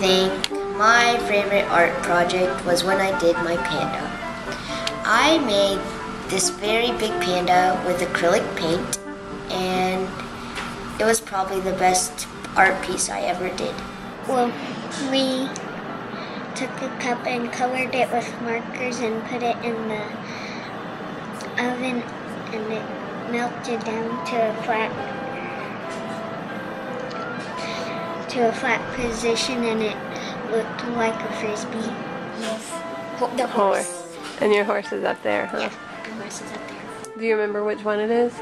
think my favorite art project was when I did my panda. I made this very big panda with acrylic paint, and it was probably the best art piece I ever did. Well, we took a cup and colored it with markers and put it in the oven, and it melted down to a flat position, and it looked like a frisbee. Yes. The horse. And your horse is up there, huh? Yeah, the horse is up there. Do you remember which one it is?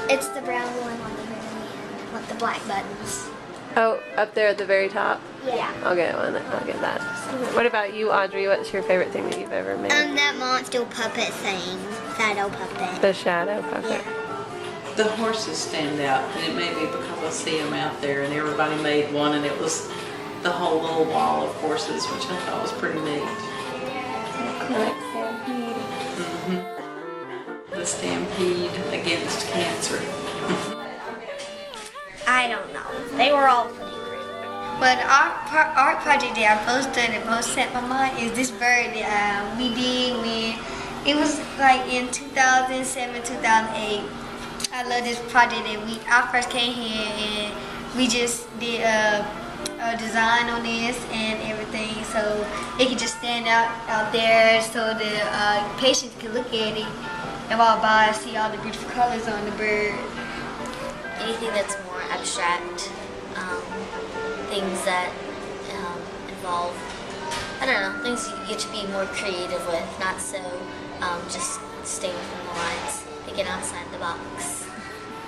It's the brown one on the very end with the black buttons. Oh, up there at the very top? Yeah. I'll get one. I'll get that. What about you, Audrey? What's your favorite thing that you've ever made? That monster puppet thing. Shadow puppet. The shadow puppet. Yeah. The horses stand out, and it may be because I see them out there, and everybody made one, and it was the whole little wall of horses, which I thought was pretty neat. Like stampede. The stampede against cancer. I don't know. They were all pretty great. But art project that I posted and most set my mind is this bird that we did when it was like in 2007, 2008. I love this project that I first came here and we just did a design on this and everything, so it could just stand out there so the patients can look at it and walk by and see all the beautiful colors on the bird. Anything that's more abstract, things that involve, I don't know, things you get to be more creative with, not so just staying within the lines, thinking outside the box.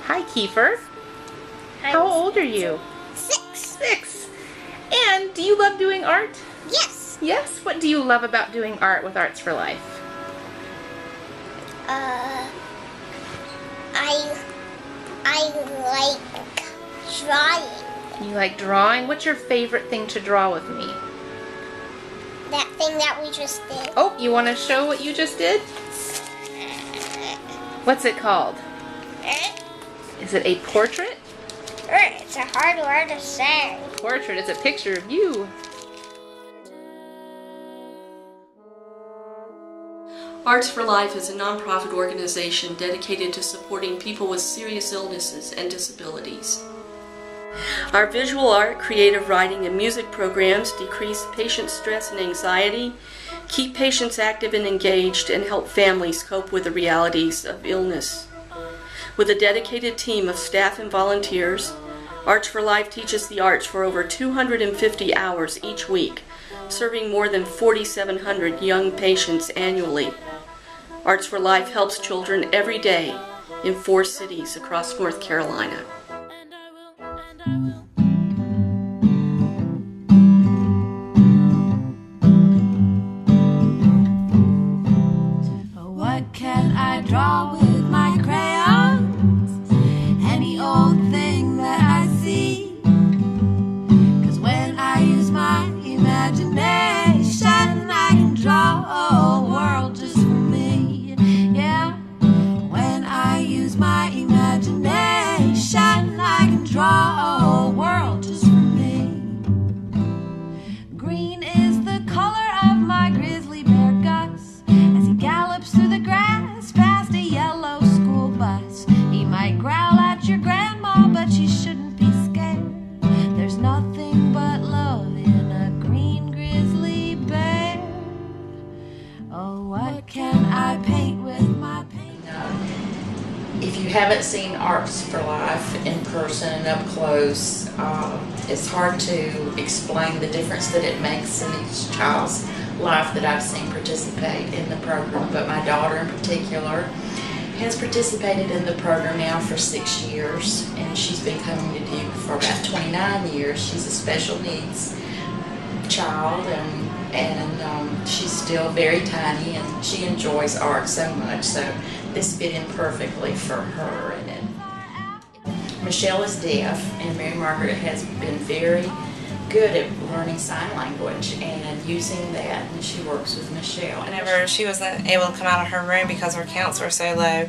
Hi, Kiefer. Hi. How old are you? 6. 6. And do you love doing art? Yes. Yes? What do you love about doing art with Arts for Life? I like drawing. You like drawing? What's your favorite thing to draw with me? That thing that we just did. Oh, you want to show what you just did? What's it called? Is it a portrait? It's a hard word to say. Portrait is a picture of you. Arts for Life is a nonprofit organization dedicated to supporting people with serious illnesses and disabilities. Our visual art, creative writing, and music programs decrease patient stress and anxiety, keep patients active and engaged, and help families cope with the realities of illness. With a dedicated team of staff and volunteers, Arts for Life teaches the arts for over 250 hours each week, serving more than 4,700 young patients annually. Arts for Life helps children every day in 4 cities across North Carolina. What can I draw with my crayons? Any old thing that I see. 'Cause when I use my imagination, I can draw a world just for me. Yeah, when I use my imagination, I can draw a world just for me. Green is the color of my grizzly bear Gus as he gallops through the grass past a yellow school bus. He might growl at your grandma, but she shouldn't be scared. There's nothing but love in a green grizzly bear. Oh, what can I paint with my paint? If you haven't seen Arts for Life in person and up close, it's hard to explain the difference that it makes in each child's life that I've seen participate in the program. But my daughter in particular has participated in the program now for 6 years, and she's been coming to Duke for about 29 years. She's a special needs child, and she's still very tiny, and she enjoys art so much, so this fit in perfectly for her. And Michelle is deaf, and Mary Margaret has been very good at learning sign language and using that, and she works with Michelle. Whenever she wasn't able to come out of her room because her counts were so low,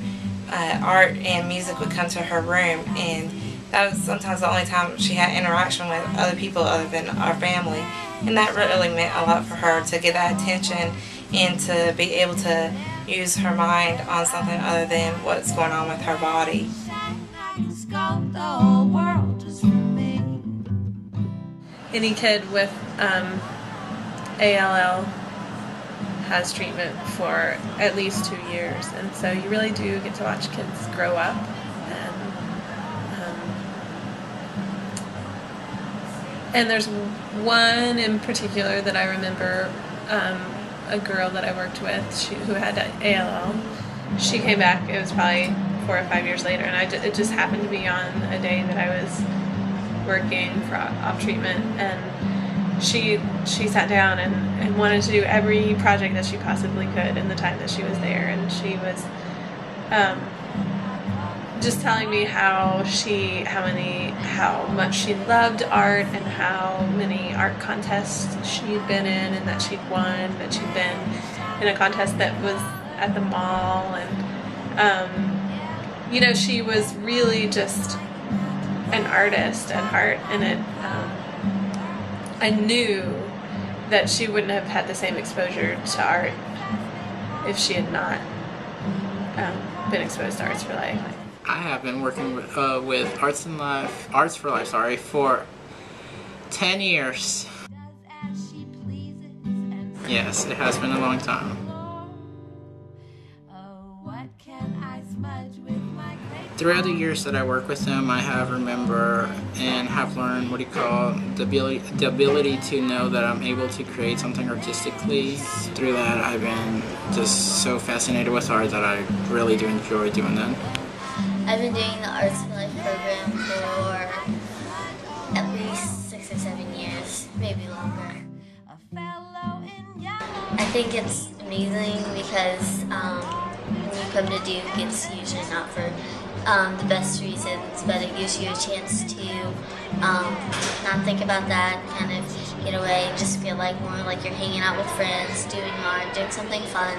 art and music would come to her room, and that was sometimes the only time she had interaction with other people other than our family. And that really meant a lot for her, to get that attention and to be able to use her mind on something other than what's going on with her body. Any kid with ALL has treatment for at least 2 years, and so you really do get to watch kids grow up. And there's one in particular that I remember, a girl that I worked with who had ALL. She came back, it was probably 4 or 5 years later, and it just happened to be on a day that I was working for off treatment, and she sat down and wanted to do every project that she possibly could in the time that she was there, and she was just telling me how much she loved art and how many art contests she'd been in and that she'd won, that she'd been in a contest that was at the mall, and you know, she was really just an artist at heart, and I knew that she wouldn't have had the same exposure to art if she had not been exposed to Arts for Life. I have been working with Arts for Life, for 10 years. Yes, it has been a long time. Throughout the years that I work with them, I have remembered and have learned the ability to know that I'm able to create something artistically. Through that, I've been just so fascinated with art that I really do enjoy doing that. I've been doing the Arts for Life program for at least 6 or 7 years, maybe longer. I think it's amazing because when you come to Duke, it's usually not for the best reasons, but it gives you a chance to not think about that, kind of get away and just feel like more like you're hanging out with friends, doing art, doing something fun,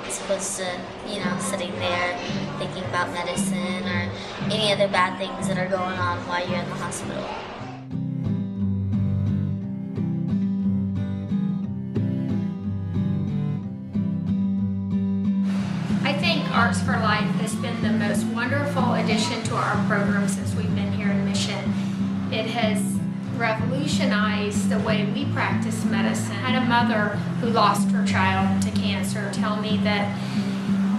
as opposed to, you know, sitting there thinking about medicine or any other bad things that are going on while you're in the hospital. I think Arts for Life has been the most wonderful addition to our program since we've been here in Mission. It has revolutionized the way we practice medicine. I had a mother who lost her child to cancer tell me that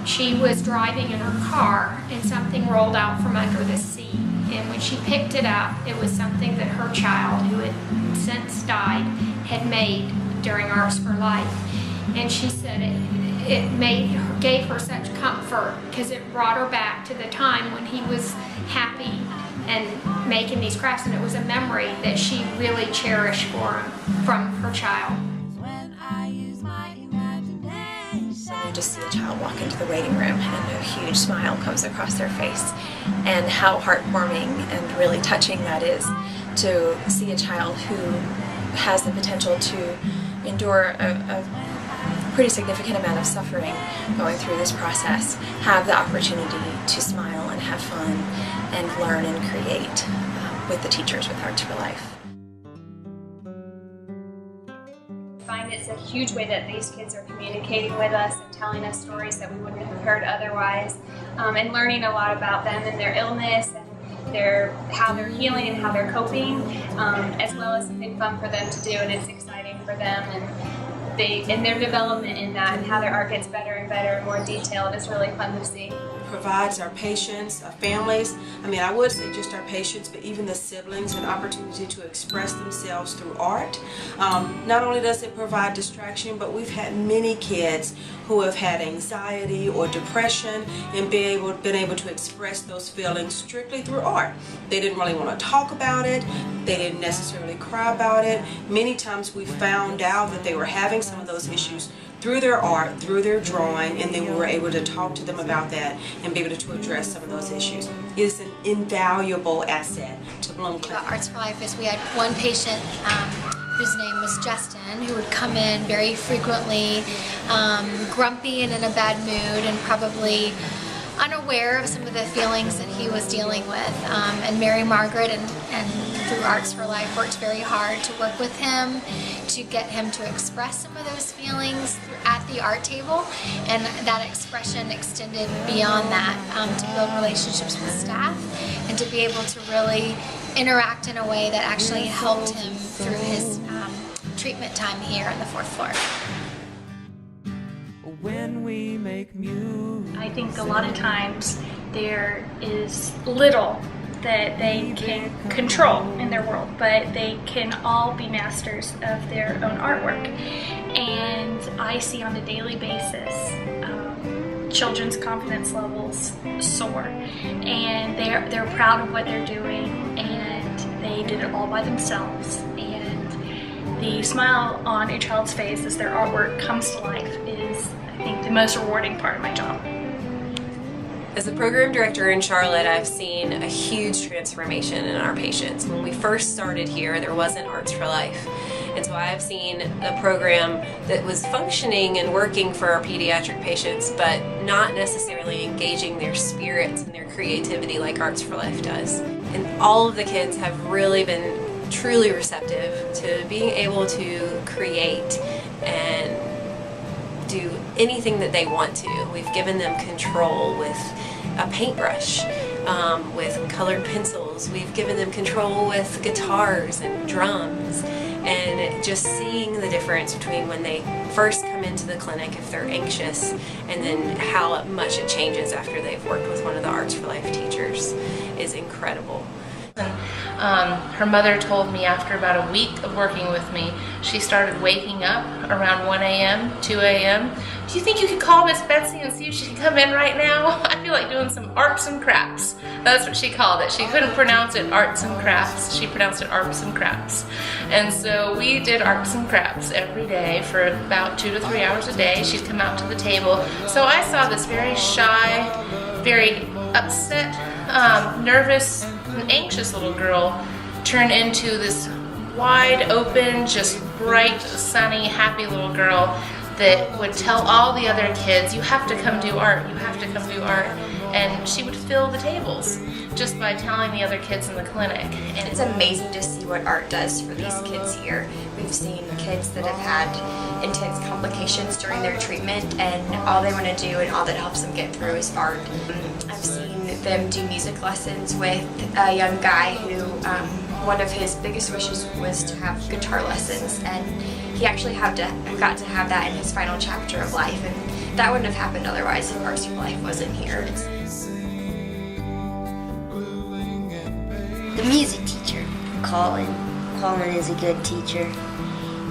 she was driving in her car and something rolled out from under the seat. And when she picked it up, it was something that her child, who had since died, had made during Arts for Life. And she said it gave her such comfort because it brought her back to the time when he was happy and making these crafts, and it was a memory that she really cherished for him from her child. You just see a child walk into the waiting room and a huge smile comes across their face, and how heartwarming and really touching that is to see a child who has the potential to endure a pretty significant amount of suffering going through this process, have the opportunity to smile and have fun and learn and create with the teachers with Arts for Life. I find it's a huge way that these kids are communicating with us and telling us stories that we wouldn't have heard otherwise, and learning a lot about them and their illness and how they're healing and how they're coping, as well as something fun for them to do, and it's exciting for them, and their development in that and how their art gets better and better and more detailed is really fun to see. Provides our patients, our families, I would say just our patients, but even the siblings, an opportunity to express themselves through art. Not only does it provide distraction, but we've had many kids who have had anxiety or depression and been able to express those feelings strictly through art. They didn't really want to talk about it. They didn't necessarily cry about it. Many times we found out that they were having some of those issues through their art, through their drawing, and then we were able to talk to them about that and be able to address some of those issues. It is an invaluable asset to Bloom Clinic. Arts for Life is we had one patient whose name was Justin, who would come in very frequently, grumpy and in a bad mood, and probably unaware of some of the feelings that he was dealing with. And Mary Margaret and through Arts for Life worked very hard to work with him, to get him to express some of those feelings at the art table, and that expression extended beyond that to build relationships with staff and to be able to really interact in a way that actually helped him through his treatment time here on the 4th floor. When we make music, I think a lot of times there is little that they can control in their world, but they can all be masters of their own artwork. And I see on a daily basis children's confidence levels soar, and they're proud of what they're doing, and they did it all by themselves. And the smile on a child's face as their artwork comes to life is, I think, the most rewarding part of my job. As a program director in Charlotte, I've seen a huge transformation in our patients. When we first started here, there wasn't Arts for Life. And so I've seen a program that was functioning and working for our pediatric patients, but not necessarily engaging their spirits and their creativity like Arts for Life does. And all of the kids have really been truly receptive to being able to create and do anything that they want to. We've given them control with a paintbrush, with colored pencils. We've given them control with guitars and drums, and just seeing the difference between when they first come into the clinic if they're anxious, and then how much it changes after they've worked with one of the Arts for Life teachers is incredible. Her mother told me after about a week of working with me, she started waking up around 1 a.m., 2 a.m. Do you think you could call Miss Betsy and see if she can come in right now? I feel like doing some arts and crafts. That's what she called it. She couldn't pronounce it arts and crafts. She pronounced it arts and crafts. And so we did arts and crafts every day for about 2 to 3 hours a day. She'd come out to the table. So I saw this very shy, very upset, nervous, an anxious little girl turn into this wide open, just bright, sunny, happy little girl that would tell all the other kids, you have to come do art, you have to come do art. And she would fill the tables just by telling the other kids in the clinic. And it's amazing to see what art does for these kids here. We've seen kids that have had intense complications during their treatment, and all they want to do and all that helps them get through is art. I've seen them do music lessons with a young guy who one of his biggest wishes was to have guitar lessons, and he actually got to have that in his final chapter of life, and that wouldn't have happened otherwise if Arts for Life wasn't here. The music teacher, Colin. Colin is a good teacher.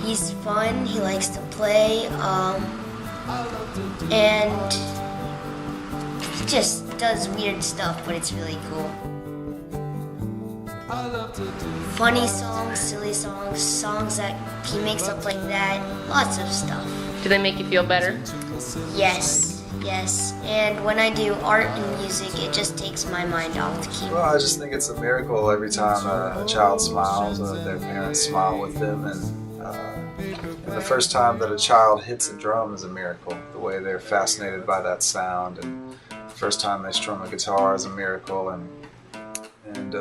He's fun, he likes to play, and he just does weird stuff, but it's really cool. Funny songs, silly songs, songs that he makes up like that, lots of stuff. Do they make you feel better? Yes, yes. And when I do art and music, it just takes my mind off the keyboard. Well, I just think it's a miracle every time a child smiles, their parents smile with them, and the first time that a child hits a drum is a miracle. The way they're fascinated by that sound, and the first time they strum a guitar is a miracle, and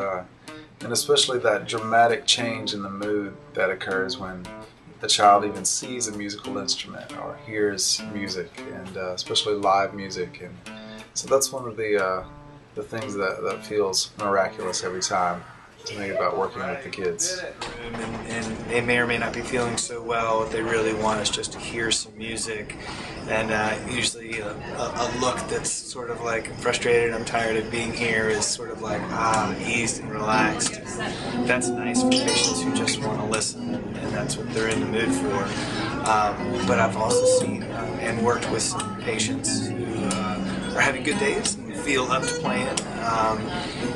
especially that dramatic change in the mood that occurs when the child even sees a musical instrument or hears music, and especially live music. And so that's one of the things that feels miraculous every time to me about working with the kids. And they may or may not be feeling so well. What they really want is just to hear some music, and usually a look that's sort of like frustrated, I'm tired of being here, is sort of like eased and relaxed. That's nice for patients who just want to listen, and that's what they're in the mood for. But I've also seen and worked with some patients who are having good days and feel up to playing,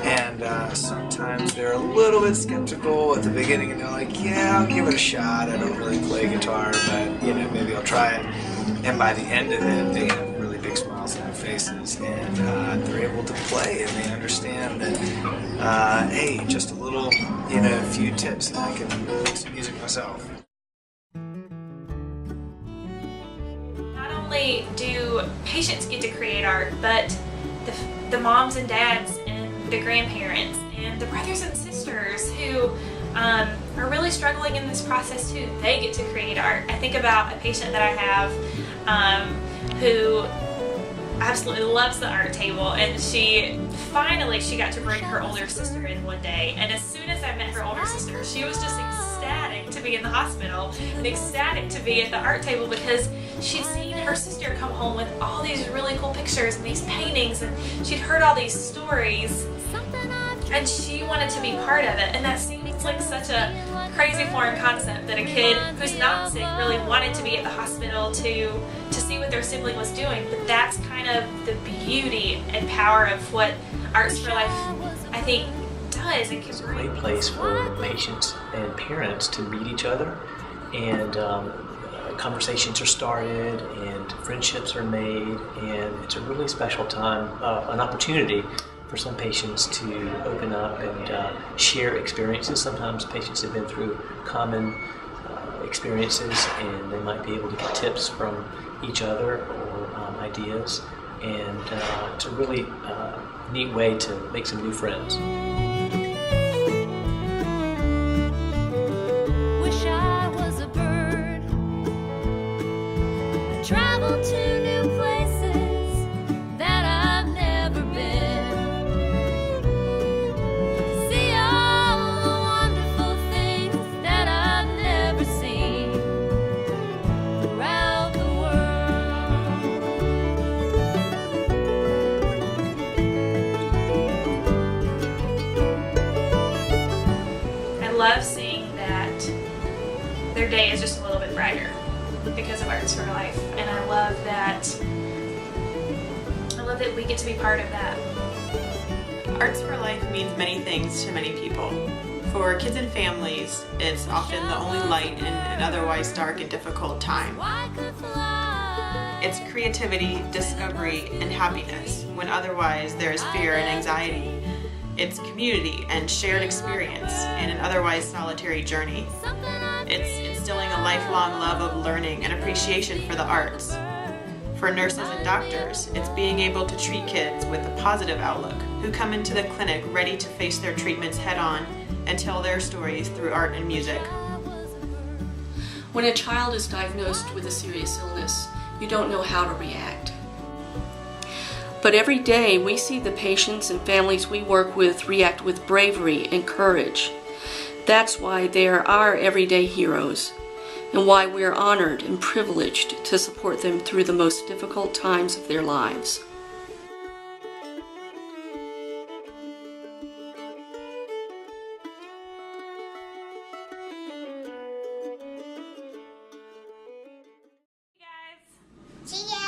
and sometimes they're a little bit skeptical at the beginning, and they're like, yeah, I'll give it a shot, I don't really play guitar, but maybe I'll try it. And by the end of it, they have really big smiles on their faces, and they're able to play, and they understand that, hey, just a little, a few tips, and I can make some music myself. Not only do patients get to create art, but the moms and dads and the grandparents and the brothers and sisters who are really struggling in this process too. They get to create art. I think about a patient that I have who absolutely loves the art table, and she got to bring her older sister in one day, and as soon as I met her older sister, she was just ecstatic to be in the hospital and ecstatic to be at the art table because she'd seen her sister come home with all these really cool pictures and these paintings, and she'd heard all these stories and she wanted to be part of it. And that seems like such a crazy foreign concept, that a kid who's not sick really wanted to be at the hospital to see what their sibling was doing. But that's kind of the beauty and power of what Arts for Life, I think, does. It's a great place for patients and parents to meet each other, and conversations are started and friendships are made, and it's a really special time, an opportunity for some patients to open up and share experiences. Sometimes patients have been through common experiences, and they might be able to get tips from each other or ideas, and it's a really neat way to make some new friends. Wish I was a bird, travel to new places that I've never been, see all the wonderful things that I've never seen throughout the I love seeing that their day is just a little bit brighter because of Arts for Life, and I love that we get to be part of that. Arts for Life means many things to many people. For kids and families, it's often the only light in an otherwise dark and difficult time. It's creativity, discovery, and happiness when otherwise there is fear and anxiety. It's community and shared experience in an otherwise solitary journey. It's instilling a lifelong love of learning and appreciation for the arts. For nurses and doctors, it's being able to treat kids with a positive outlook who come into the clinic ready to face their treatments head-on and tell their stories through art and music. When a child is diagnosed with a serious illness, you don't know how to react. But every day we see the patients and families we work with react with bravery and courage. That's why they are our everyday heroes, and why we are honored and privileged to support them through the most difficult times of their lives. See ya!